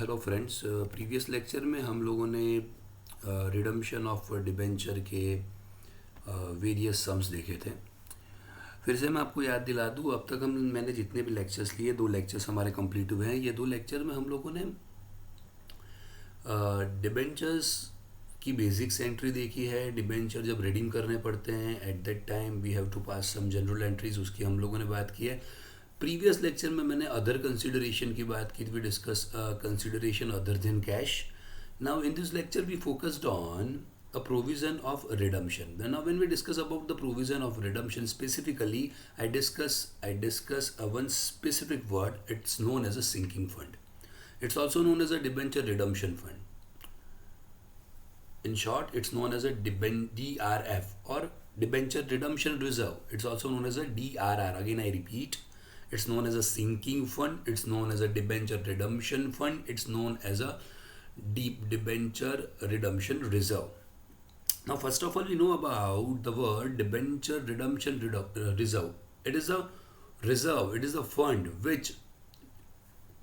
Hello friends, previous lecture में हम लोगों ने रिडम्पशन ऑफ डिबेंचर के वेरियस सम्स देखे थे। फिर से मैं आपको याद दिला दूँ, अब तक मैंने जितने भी लेक्चर्स लिए, 2 लेक्चर्स हमारे कंप्लीट हुए हैं। ये 2 लेक्चर में हम लोगों ने डिबेंचर्स की बेसिक्स एंट्री देखी है। डिबेंचर जब रिडीम करने पड़ते हैं, at that time we have to pass some journal entries, उसकी हम लोगों ने बात की है। प्रीवियस लेक्चर में मैंने अदर कंसिडरेशन की बात की थी। We discuss consideration other than cash. Now in this lecture we focused on a provision of redemption. Then now when we discuss about the provision of redemption specifically, I discuss one specific word. It's known as a sinking fund. It's also known as a debenture redemption fund. In short, it's known as a DRF or debenture redemption reserve. It's also known as a DRR. Again, I repeat, it's known as a sinking fund. It's known as a debenture redemption fund. It's known as a debenture redemption reserve. Now, first of all, we know about the word debenture redemption reserve. It is a reserve. It is a fund which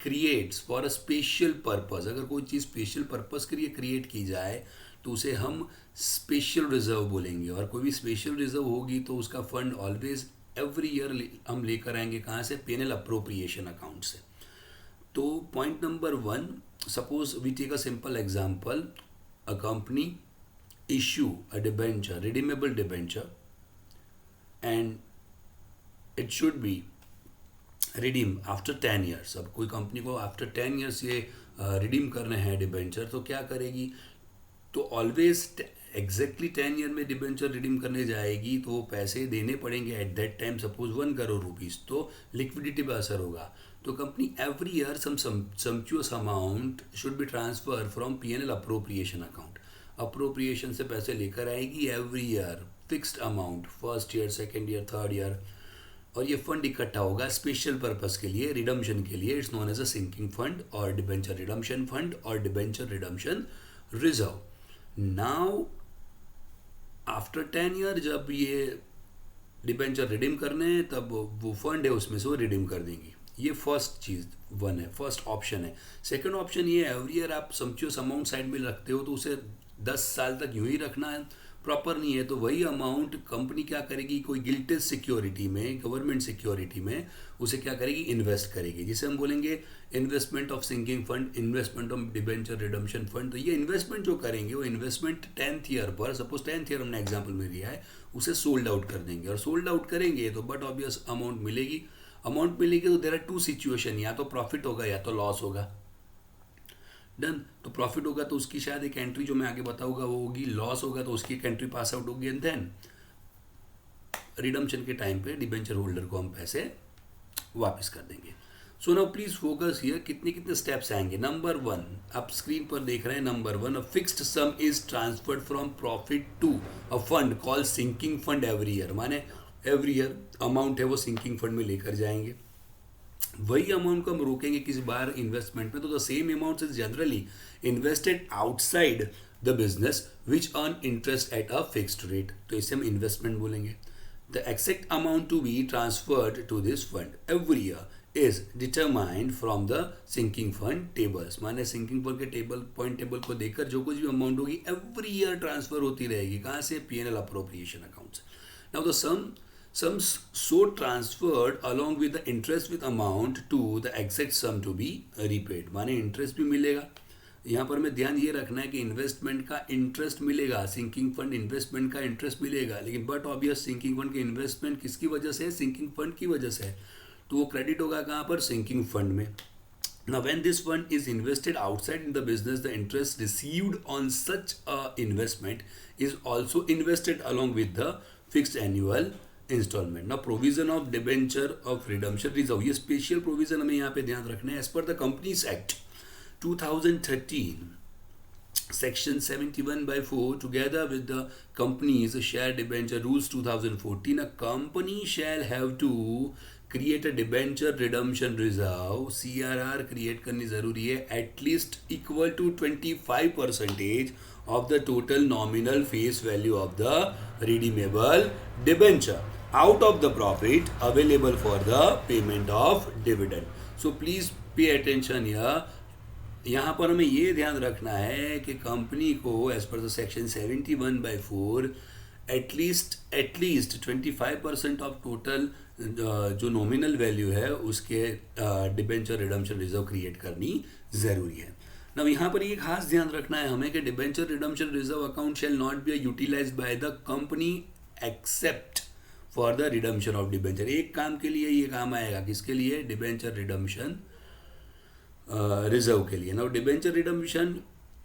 creates for a special purpose. अगर कोई चीज़ special purpose के लिए create की जाए तो उसे हम special reserve बोलेंगे। और कोई भी स्पेशल रिजर्व होगी तो उसका फंड ऑलवेज एवरी ईयर हम लेकर आएंगे। कहाँ से? पेनल अप्रोप्रिएशन अकाउंट से। तो point number 1, suppose we take a simple example, a company issue a debenture, redeemable debenture, and it should be redeemed after 10 years. अब कोई कंपनी को आफ्टर 10 years ये रिडीम करने हैं डिबेंचर, तो क्या करेगी? तो ऑलवेज एग्जैक्टली 10 ईयर में डिबेंचर रिडीम करने जाएगी तो वो पैसे देने पड़ेंगे at that time. Suppose 1 crore rupees, तो लिक्विडिटी पर असर होगा। तो company every year sumptuous amount should be transfer from PNL appropriation account. Appropriation से पैसे लेकर आएगी every year, fixed amount, first year, second year, third year, और ये फंड इकट्ठा होगा स्पेशल पर्पस के लिए, रिडम्पशन के लिए। It's known as a sinking fund और डिबेंचर रिडम्पशन फंड और debenture redemption reserve. Now after 10 year जब ये डिबेंचर रिडीम करने हैं, तब वो फंड है उसमें से वो रिडीम कर देंगी। ये फर्स्ट चीज़ 1 है, फर्स्ट ऑप्शन है। सेकंड ऑप्शन ये है, एवरी ईयर आप सम्चुअस अमाउंट साइड में रखते हो तो उसे 10 साल तक यूं ही रखना है, प्रॉपर नहीं है। तो वही अमाउंट कंपनी क्या करेगी, कोई गिल्टेड सिक्योरिटी में, गवर्नमेंट सिक्योरिटी में उसे क्या करेगी, इन्वेस्ट करेगी, जिसे हम बोलेंगे investment of sinking fund, investment of debenture redemption fund. तो ये इन्वेस्टमेंट जो करेंगे वो इन्वेस्टमेंट 10th ईयर पर, सपोज 10th ईयर हमने एग्जाम्पल में दिया है, उसे सोल्ड आउट कर देंगे। और सोल्ड आउट करेंगे तो बट ऑब्वियस अमाउंट मिलेगी। तो देयर आर 2 सिचुएशन, या तो प्रॉफिट होगा या तो लॉस होगा। डन। तो प्रॉफिट होगा तो उसकी शायद एक एंट्री जो मैं आगे बताऊंगा वो होगी, लॉस होगा तो उसकी एक एंट्री पास आउट होगी, एंड देन रिडम्पशन के टाइम पे डिबेंचर होल्डर को हम पैसे वापस कर देंगे। So now please focus here, कितने कितने स्टेप्स आएंगे। नंबर 1 आप स्क्रीन पर देख रहे हैं। Number 1, a fixed sum is transferred from profit to a fund called sinking fund every year. माने एवरी ईयर अमाउंट है वो सिंकिंग फंड में लेकर जाएंगे। वही अमाउंट को हम रोकेंगे किसी बार इन्वेस्टमेंट में, तो the same amount is generally invested outside the business which earn interest at a fixed rate. तो इसे हम इन्वेस्टमेंट बोलेंगे। The exact amount to be transferred to this fund every year is determined from the sinking fund tables. माने sinking fund के point table को देखकर जो कुछ भी अमाउंट होगी एवरी ईयर ट्रांसफर होती रहेगी। कहाँ से? पीएनएल अप्रोप्रिएशन अकाउंट से। Now the sums so transferred along with the interest with amount to the exact sum to be repaid। माने इंटरेस्ट भी मिलेगा। यहाँ पर मैं ध्यान ये रखना है कि इन्वेस्टमेंट का इंटरेस्ट मिलेगा, सिंकिंग फंड इन्वेस्टमेंट का इंटरेस्ट मिलेगा, लेकिन बट ऑब्वियस सिंकिंग फंड के इन्वेस्टमेंट किसकी वजह से है? सिंकिंग फंड की वजह से है। तो वो क्रेडिट होगा कहाँ पर? सिंकिंग फंड में। Now when this fund is invested outside in the business, the interest received on such a investment is also invested along with the fixed annual instalment. ना provision of debenture of redemption reserve, ये special provision हमें यहाँ पे ध्यान रखना है। As per the companies act 2013 section 71/4 together with the companies share debenture rules 2014, a company shall have to create a debenture redemption reserve, CRR create करनी जरूरी है, at least equal to 25% of the total nominal face value of the redeemable debenture out of the profit available for the payment of dividend. So please pay attention here. यहाँ पर हमें ये ध्यान रखना है कि कंपनी को as per the section 71/4 at least 25% of total जो नॉमिनल वैल्यू है उसके डिबेंचर रिडम्पशन रिजर्व क्रिएट करनी ज़रूरी है। ना यहाँ पर ये खास ध्यान रखना है हमें कि debenture redemption reserve account shall not be utilised by the company except for the redemption of debenture. एक काम के लिए ये काम आएगा, किसके लिए? डिबेंचर रिडम्पशन रिजर्व के लिए। ना डिबेंचर रिडम्पशन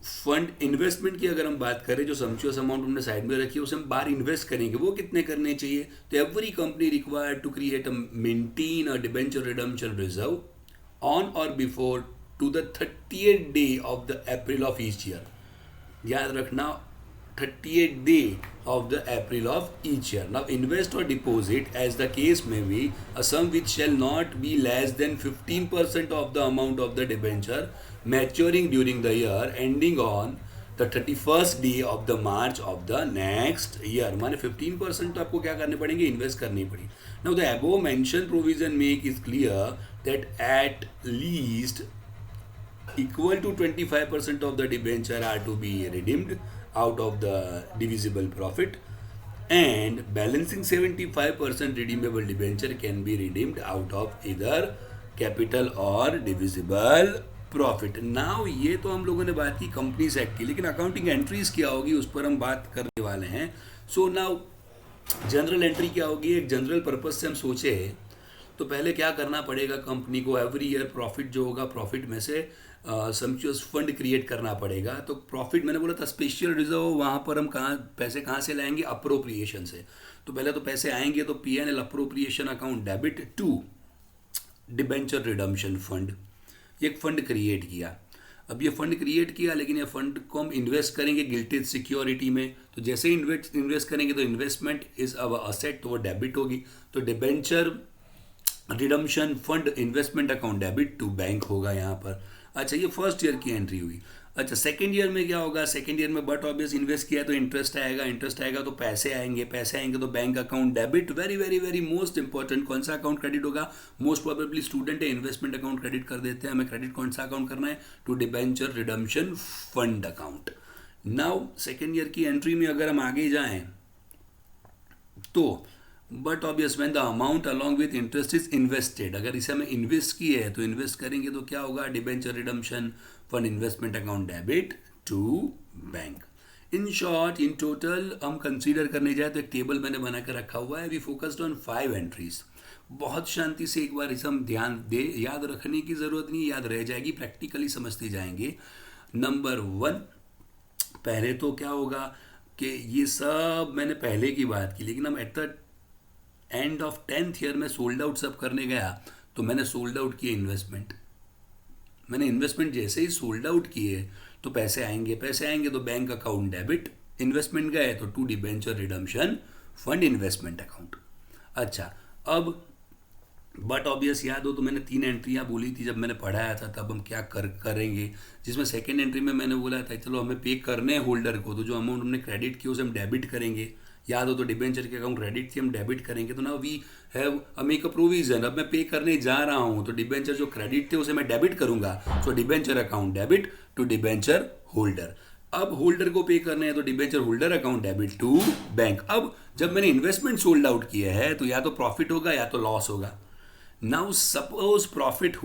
फंड इन्वेस्टमेंट की अगर हम बात करें, जो समझौता अमाउंट हमने साइड में रखी है उसे हम बाहर इन्वेस्ट करेंगे, वो कितने करने चाहिए? तो every company required to create maintain a debenture redemption reserve on or before to the 30th day of the April of each year. याद रखना 30th day of the April of each year. Now invest or deposit as the case may be a sum which shall not be less than 15% of the amount of the debenture maturing during the year ending on the 31st day of the March of the next year. माने 15% तो आपको क्या करने पड़ेंगे? Invest करनी पड़ी। Now the above mentioned provision make is clear that at least equal to 25% of the debenture are to be redeemed out of the divisible profit and balancing 75% redeemable debenture can be redeemed out of either capital or divisible profit. Now ये तो हम लोगों ने बात की companies act की, लेकिन accounting entries क्या होगी उस पर हम बात करने वाले हैं। सो नाउ जनरल एंट्री क्या होगी? एक जनरल पर्पज से हम सोचे तो पहले क्या करना पड़ेगा कंपनी को? एवरी ईयर प्रॉफिट जो होगा, प्रॉफिट में से सम्चुअस फंड क्रिएट करना पड़ेगा। तो प्रॉफिट मैंने बोला था स्पेशल रिजर्व, वहाँ पर हम पैसे कहाँ से लाएंगे? अप्रोप्रिएशन से। तो पहले तो पैसे आएंगे तो P&L appropriation account debit to debenture redemption fund. एक फंड क्रिएट किया। अब ये फंड क्रिएट किया, लेकिन ये फंड को हम इन्वेस्ट करेंगे गिल्टेड सिक्योरिटी में। तो जैसे ही इन्वेस्ट करेंगे तो इन्वेस्टमेंट इज अवर असेट, तो वो डेबिट होगी। तो debenture redemption fund investment account debit to bank होगा यहाँ पर। अच्छा, ये फर्स्ट ईयर की एंट्री हुई। अच्छा, सेकेंड ईयर में क्या होगा? सेकेंड ईयर में बट ऑब्वियस इन्वेस्ट किया तो इंटरेस्ट आएगा, इंटरेस्ट आएगा तो पैसे आएंगे, पैसे आएंगे तो bank account debit. Very very very most important, कौन सा अकाउंट क्रेडिट होगा? मोस्ट प्रोबेबली स्टूडेंट है, इन्वेस्टमेंट अकाउंट क्रेडिट कर देते हैं। हमें क्रेडिट कौन सा अकाउंट करना है? To debenture redemption fund account. Now second year की एंट्री में अगर हम आगे जाएं तो but obvious when the amount along with interest is invested, अगर इसे हमें इन्वेस्ट किए है तो इन्वेस्ट करेंगे तो क्या होगा? Debenture redemption fund investment account debit to bank. In short, in total हम कंसीडर करने जाए तो एक टेबल मैंने बना कर रखा हुआ है। We focused on 5 entries. बहुत शांति से एक बार इसे हम ध्यान दे, याद रखने की ज़रूरत नहीं, याद रह जाएगी, प्रैक्टिकली समझते जाएंगे। नंबर 1, पहले तो क्या होगा कि ये सब मैंने पहले की बात की, लेकिन हम eight the end of 10th year में सोल्ड आउट सब करने गया तो मैंने सोल्ड आउट किए इन्वेस्टमेंट। मैंने इन्वेस्टमेंट जैसे ही सोल्ड आउट किए तो पैसे आएंगे, पैसे आएंगे तो बैंक अकाउंट डेबिट, इन्वेस्टमेंट गए तो to debenture redemption fund investment account. अच्छा, अब बट ऑब्वियस याद हो तो मैंने 3 एंट्रियाँ बोली थी जब मैंने पढ़ाया था, तब हम क्या करेंगे, जिसमें सेकेंड एंट्री में मैंने बोला था चलो हमें पे करने हैं होल्डर को, तो जो अमाउंट हमने क्रेडिट किया उसे हम डेबिट करेंगे। याद हो तो डिबेंचर के अकाउंट क्रेडिट थी, हम डेबिट करेंगे। तो ना we have make a provision, अब मैं पे करने जा रहा हूँ तो डिबेंचर जो क्रेडिट थे उसे मैं डेबिट करूंगा। So debenture account debit to debenture holder. अब होल्डर को पे करने हैं तो debenture holder account debit to bank. अब जब मैंने इन्वेस्टमेंट सोल्ड आउट किया है तो या तो प्रॉफिट होगा या तो लॉस होगा। नाउ सपोज प्रॉफिट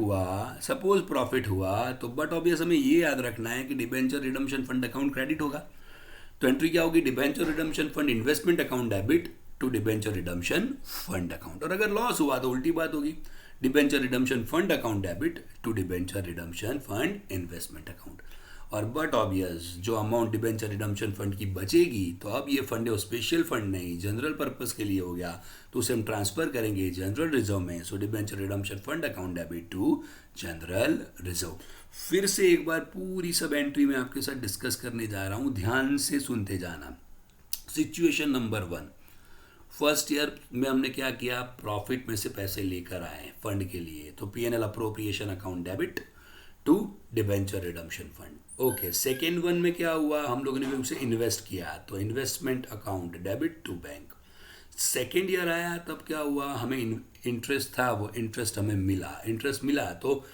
हुआ तो बट ऑब्वियस हमें ये याद रखना है कि debenture redemption fund account credit होगा। तो एंट्री क्या होगी? Debenture redemption fund investment account debit to debenture redemption fund account. और अगर लॉस हुआ तो उल्टी बात होगी, debenture redemption fund account debit to debenture redemption fund investment account. और बट ऑब्वियस जो अमाउंट डिबेंचर रिडम्पशन फंड की बचेगी, तो अब ये फंड है स्पेशल फंड नहीं, जनरल पर्पस के लिए हो गया, तो उसे हम ट्रांसफर करेंगे जनरल रिजर्व में। So debenture redemption fund account debit to general reserve. फिर से एक बार पूरी सब एंट्री में आपके साथ डिस्कस करने जा रहा हूँ, ध्यान से सुनते जाना। सिचुएशन नंबर 1, फर्स्ट ईयर में हमने क्या किया? प्रॉफिट में से पैसे लेकर आए फंड के लिए, तो P&L appropriation account debit to debenture redemption fund. Okay, second one में क्या हुआ? हम लोगों ने भी उसे इन्वेस्ट किया, तो investment account debit to bank. Second year आया तब क्या हुआ? हमें इंटरेस्ट था, वो इंटरेस्ट हमें मिला, इंटरेस्ट मिला तो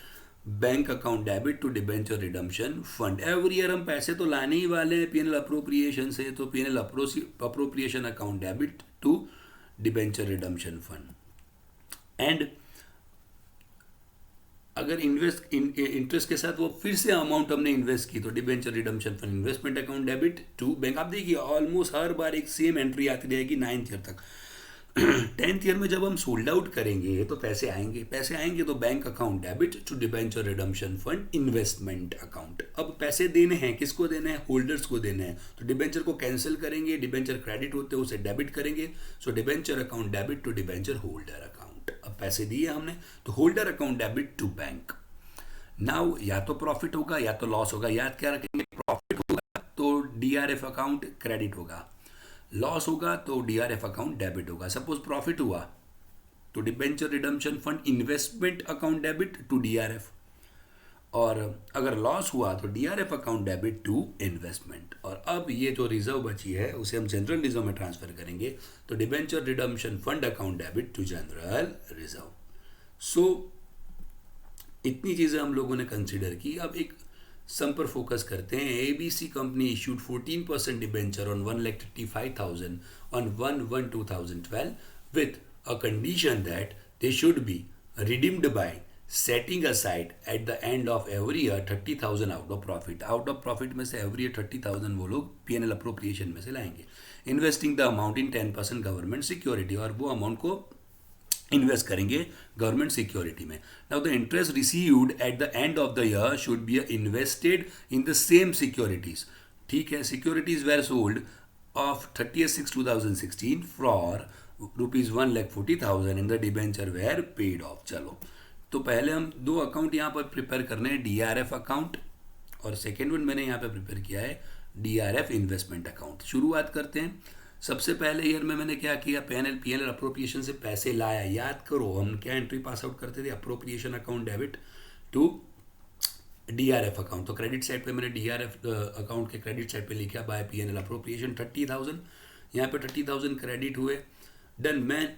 bank account debit to debenture redemption fund. Every year हम पैसे तो लाने ही वाले हैं पीएनएल अप्रोप्रिएशन से, तो PNL appropriation account debit to debenture redemption fund. And अगर इंटरेस्ट के साथ वो फिर से अमाउंट हमने इन्वेस्ट की तो debenture redemption fund investment account debit to bank. आप देखिए ऑलमोस्ट हर बार एक सेम एंट्री आती रहेगी 9th ईयर तक। 10th ईयर में जब हम सोल्ड आउट करेंगे तो पैसे आएंगे तो bank account debit to debenture redemption fund investment account. अब पैसे देने हैं, किसको देने हैं? होल्डर्स को देने हैं। तो डिबेंचर को कैंसिल करेंगे, डिबेंचर क्रेडिट होते हैं उसे डेबिट करेंगे। So debenture account debit to debenture holder account. अब पैसे दिए हमने तो holder account debit to bank. Now या तो प्रॉफिट होगा या तो लॉस होगा। याद क्या रखेंगे? प्रॉफिट होगा तो डीआरएफ अकाउंट क्रेडिट होगा, लॉस होगा तो डीआरएफ अकाउंट डेबिट होगा। सपोज प्रॉफिट हुआ तो debenture redemption fund investment account debit to DRF, और अगर लॉस हुआ तो DRF account debit to investment. और अब ये जो रिजर्व बची है उसे हम जनरल रिजर्व में ट्रांसफर करेंगे तो debenture redemption fund account debit to general reserve. So इतनी चीज़ें हम लोगों ने कंसिडर की। अब एक सम पर फोकस करते हैं। ABC company issued 14% debenture on 1,35,000 on 1/1/2012 with a condition that they should be redeemed bye setting aside eight the end of every year 30,000 out of profit. Out of profit में से every year 30,000 वो लोग PNL appropriation में से लाएंगे। Investing the amount in 10% government security, और वो amount को इन्वेस्ट करेंगे गवर्नमेंट सिक्योरिटी में। Now the interest received at the end of the year should be invested in the same securities. ठीक है, securities were sold of 30/6/2016 for ₹1,40,000 in the debenture were paid off. चलो तो पहले हम दो account यहाँ पर प्रिपेयर करने हैं, डीआरएफ अकाउंट और सेकेंड वन मैंने यहाँ पे प्रिपेयर किया है डीआरएफ इन्वेस्टमेंट अकाउंट। शुरुआत करते हैं। सबसे पहले ईयर में मैंने क्या किया? पीएनएल अप्रोप्रिएशन से पैसे लाया। याद करो हम क्या एंट्री पास आउट करते थे? Appropriation account debit to DRF account. तो क्रेडिट साइड पे मैंने डीआरएफ अकाउंट के क्रेडिट साइड पे लिखा बाय पीएनएल अप्रोप्रिएशन 30,000। यहाँ पे 30,000 क्रेडिट हुए, डन। मैं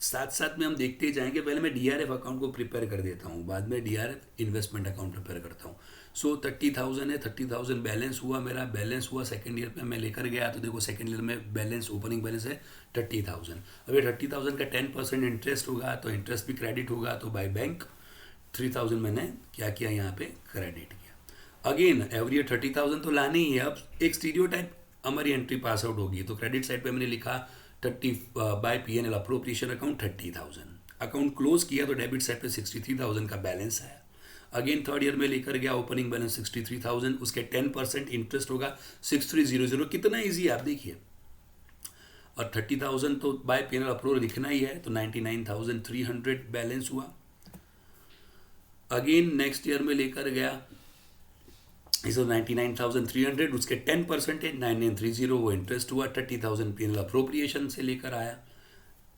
साथ साथ में हम देखते ही जाएंगे। पहले मैं डीआरएफ अकाउंट को प्रिपेयर कर देता हूँ, बाद में डीआरएफ इन्वेस्टमेंट अकाउंट प्रिपेयर करता हूँ। सो 30,000 है, 30,000 बैलेंस हुआ मेरा। बैलेंस हुआ सेकंड ईयर पे मैं लेकर गया तो देखो सेकंड ईयर में बैलेंस ओपनिंग बैलेंस है 30,000। अब ये 30,000 का 10% इंटरेस्ट होगा तो इंटरेस्ट भी क्रेडिट होगा, तो बाय बैंक 3,000 मैंने क्या किया यहाँ पे क्रेडिट किया। अगेन एवरी ईयर 30,000 तो लाने ही है। अब एक स्टीरियोटाइप हमारी एंट्री पास आउट होगी तो क्रेडिट साइड पे मैंने लिखा 30 by PNL appropriation account 30,000। Account close किया तो डेबिट साइड पे 63,000 का बैलेंस आया। अगेन थर्ड ईयर में लेकर गया, ओपनिंग बैलेंस 63,000, उसके 10% इंटरेस्ट होगा 6300। कितना ईजी आप देखिए। और 30,000 तो बाय पीएनएल अप्रूवल लिखना ही है तो 99,300 बैलेंस हुआ। अगेन नेक्स्ट ईयर में लेकर गया इस 99,300, उसके 10% है 9930, वो इंटरेस्ट हुआ। 30,000 पीएनएल अप्रोप्रिएशन से लेकर आया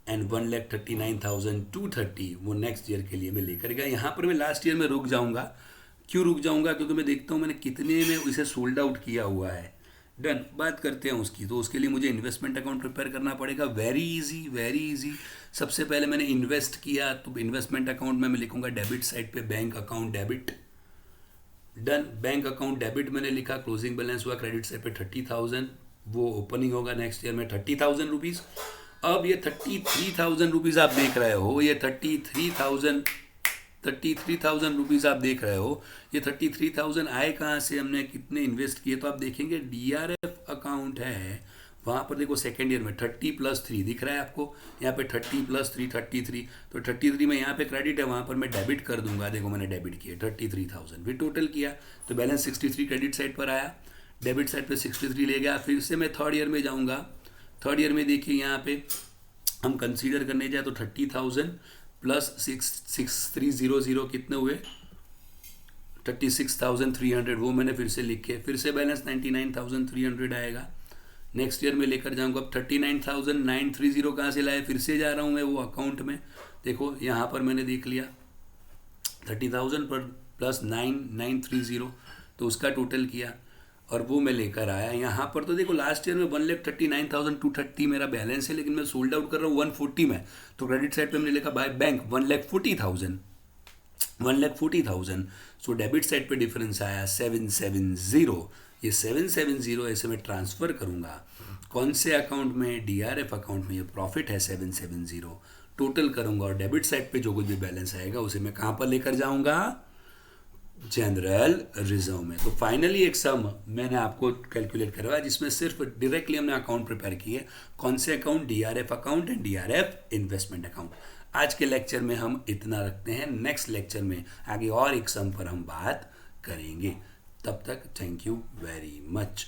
एंड 1,39,230 वो नेक्स्ट ईयर के लिए मैं लेकर गया। यहाँ पर मैं लास्ट ईयर में रुक जाऊँगा। क्यों रुक जाऊँगा? क्योंकि मैं देखता हूँ मैंने कितने में इसे सोल्ड आउट किया हुआ है। डन, बात करते हैं उसकी। तो उसके लिए मुझे इन्वेस्टमेंट अकाउंट प्रिपेयर करना पड़ेगा। Very easy. सबसे पहले मैंने इन्वेस्ट किया तो इन्वेस्टमेंट अकाउंट में मैं लिखूंगा डेबिट साइड पे bank account debit. Done, bank account debit मैंने लिखा, क्लोजिंग बैलेंस हुआ क्रेडिट साइड पे 30,000, वो ओपनिंग होगा नेक्स्ट ईयर में 30,000 रुपीज़। अब ये 33,000 रुपीज़ आप देख रहे हो, ये 33,000 रुपीज़ आप देख रहे हो। ये 33,000 आए कहाँ से? हमने कितने इन्वेस्ट किए? तो आप देखेंगे डीआरएफ अकाउंट है, वहाँ पर देखो सेकेंड ईयर में 30 + 3 दिख रहा है आपको। यहाँ पे 30 + 3 33, तो 33 में यहाँ पे क्रेडिट है, वहाँ पर मैं डेबिट कर दूंगा। देखो मैंने डेबिट किया 33,000, फिर टोटल किया तो बैलेंस 63 क्रेडिट साइड पर आया, डेबिट साइड पे 63 ले गया। फिर से मैं थर्ड ईयर में जाऊँगा। थर्ड ईयर में देखिए यहाँ पे हम कंसीडर करने जाए तो 30,000 + 6300 कितने हुए? 36,300, वो मैंने फिर से लिखे। फिर से बैलेंस 99,300 आएगा। नेक्स्ट ईयर में लेकर जाऊंगा। अब 39,930 कहाँ से लाए? फिर से जा रहा हूँ मैं वो अकाउंट में। देखो यहाँ पर मैंने देख लिया 30,000 पर + 9,930, तो उसका टोटल किया और वो मैं लेकर आया। यहाँ पर तो देखो लास्ट ईयर में 1,39,230 मेरा बैलेंस है, लेकिन मैं सोल्ड आउट कर रहा हूँ 140 में। तो क्रेडिट साइड पे मैंने लिखा by bank 1,40,000। 1,40,000। So debit side पे डिफरेंस आया 770। ये 770 ऐसे मैं ट्रांसफ़र करूँगा कौन से अकाउंट में, डीआरएफ अकाउंट में। ये प्रॉफिट है 770, टोटल करूँगा और डेबिट साइड पे जो कुछ भी बैलेंस आएगा उसे मैं कहाँ पर लेकर जाऊँगा, जनरल रिजर्व में। तो फाइनली एक सम मैंने आपको कैलकुलेट करवाया जिसमें सिर्फ डायरेक्टली हमने अकाउंट प्रिपेयर किए। कौन से account, DRF account and DRF investment account. आज के लेक्चर में हम इतना रखते हैं, नेक्स्ट लेक्चर में आगे और एक सम पर हम बात करेंगे। तब तक थैंक यू वेरी मच।